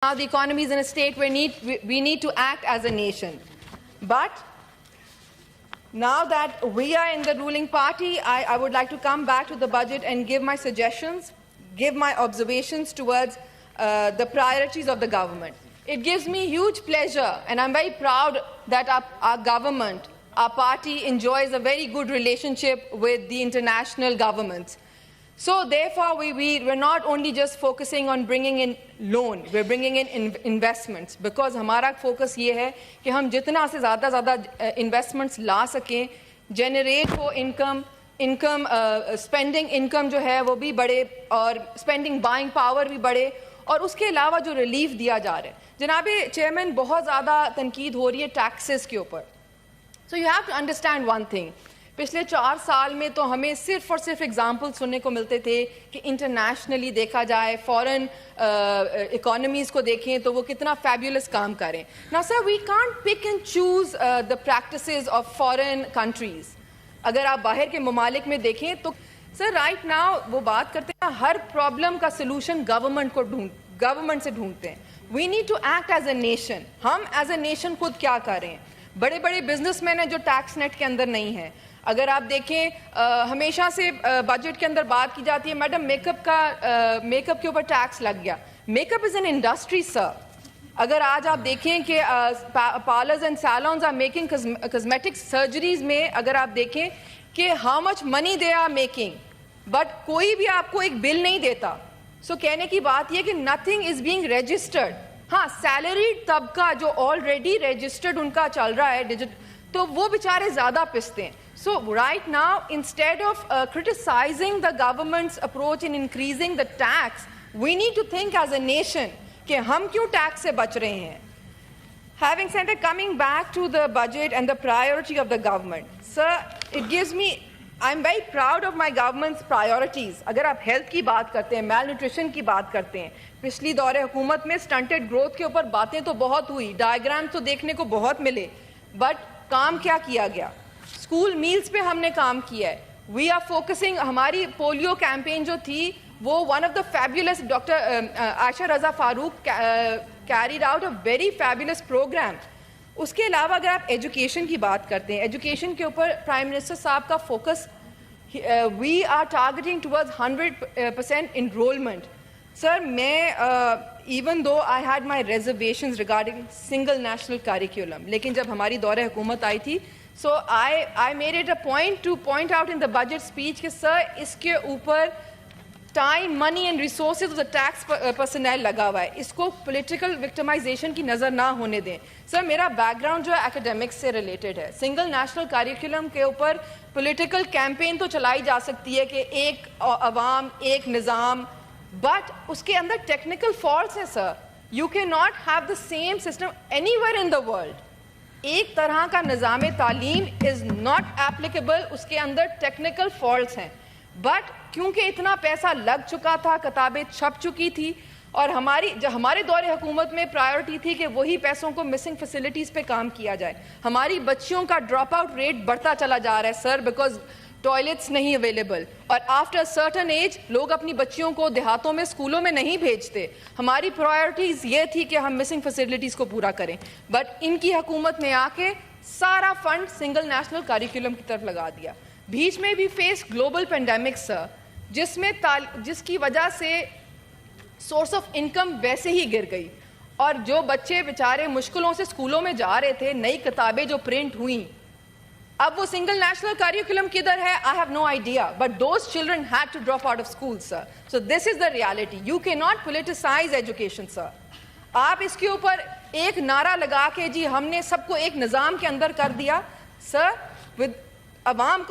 Now the economy is in a state where we need to act as a nation. But now that we are in the ruling party, I would like to come back to the budget and give my suggestions, give my observations towards the priorities of the government. It gives me huge pleasure, and I'm very proud that our government, our party enjoys a very good relationship with the international governments. So therefore, we're not only just focusing on bringing in loan, we're bringing in investments, because हमारा focus ये है कि हम जितना से ज़्यादा investments ला सकें, generate हो income, spending income जो है वो भी बढ़े और spending buying power भी बढ़े, और उसके अलावा जो relief दिया जा रहा है. जनाबे चेयरमैन, बहुत ज़्यादा तनकीद हो रही है taxes के ऊपर. So you have to understand one thing. पिछले 4 साल में तो हमें सिर्फ और सिर्फ एग्जाम्पल सुनने को मिलते थे कि इंटरनेशनली देखा जाए, फॉरेन इकोनॉमीज़ को देखें तो वो कितना फैबुलस काम करें. Now sir, we can't pick and choose the practices of foreign countries. अगर आप बाहर के ममालिक में देखें तो सर राइट नाउ वो बात करते हैं हर प्रॉब्लम का सलूशन गवर्नमेंट से ढूंढते हैं. We need to act as a nation. हम एज ए नेशन खुद क्या कर रहे हैं? बड़े बड़े बिजनेसमैन हैं जो टैक्स नेट के अंदर नहीं हैं. अगर आप देखें हमेशा से बजट के अंदर बात की जाती है, मैडम मेकअप के ऊपर टैक्स लग गया. Makeup is an industry sir. अगर आज आप देखें कि parlours and salons are making cosmetic surgeries में अगर आप देखें कि how much money they are making, but कोई भी आपको एक बिल नहीं देता. सो कहने की बात यह कि नथिंग इज़ बीइंग रजिस्टर्ड. हाँ, सैलरीड तबका जो ऑलरेडी रजिस्टर्ड उनका चल रहा है तो वो बेचारे ज़्यादा पिसते हैं. So right now, instead of criticizing the government's approach in increasing the tax, we need to think as a nation कि हम क्यों tax से बच रहे हैं. Having said that, coming back to the budget and the priority of the government, sir, it gives me, I'm very proud of my government's priorities. अगर आप health की बात करते हैं, malnutrition की बात करते हैं, पिछली दौरे हुकूमत में stunted growth के ऊपर बातें तो बहुत हुई, diagrams तो देखने को बहुत मिले, but काम क्या किया गया? स्कूल मील्स पे हमने काम किया है. वी आर फोकसिंग, हमारी पोलियो कैंपेन जो थी वो one of the fabulous, doctor Ayesha Raza Farooq carried out a very fabulous programme. उसके अलावा अगर आप एजुकेशन की बात करते हैं, एजुकेशन के ऊपर प्राइम मिनिस्टर साहब का focus, we are targeting towards 100% enrolment. Sir मैं even though I had my reservations regarding single national curriculum, लेकिन जब हमारी दौरे हुकूमत आई थी, so I made it a point to point out in the budget speech कि सर इसके ऊपर time, money and resources of the tax personnel लगा हुआ है, इसको political victimization की नज़र ना होने दें. सर मेरा background जो है academics से related है. single national curriculum के ऊपर political campaign तो चलाई जा सकती है कि एक अवाम एक निज़ाम, बट उसके अंदर टेक्निकल फॉल्ट्स हैं sir. You can not have the same system anywhere in the world. एक तरह का निज़ाम तालीम इज़ नॉट एप्लीकेबल, उसके अंदर टेक्निकल फॉल्ट्स हैं. बट क्योंकि इतना पैसा लग चुका था, किताबें छप चुकी थी, और हमारे दौरे हुकूमत में प्रायोरिटी थी कि वही पैसों को मिसिंग फैसिलिटीज़ पे काम किया जाए. हमारी बच्चियों का ड्रॉप आउट रेट बढ़ता चला जा रहा है सर, बिकॉज टॉयलेट्स नहीं अवेलेबल, और आफ्टर सर्टन एज लोग अपनी बच्चियों को देहातों में स्कूलों में नहीं भेजते. हमारी प्रायोरिटीज़ ये थी कि हम मिसिंग फैसिलिटीज़ को पूरा करें, बट इनकी हुकूमत ने आके सारा फंड सिंगल नेशनल करिकुलम की तरफ लगा दिया. बीच में भी फेस ग्लोबल पेंडेमिक सर, जिसकी वजह से सोर्स ऑफ इनकम वैसे ही गिर गई, और जो बच्चे बेचारे मुश्किलों से स्कूलों में जा रहे थे, नई किताबें जो प्रिंट हुई, अब वो सिंगल नेशनल करिकुलम किधर है? I have no idea, but those children had to drop out of school sir. So this is the reality. You can not politicise education sir. आप इसके ऊपर एक नारा लगा के जी हमने सबको एक निज़ाम के अंदर कर दिया सर, विद अवाम को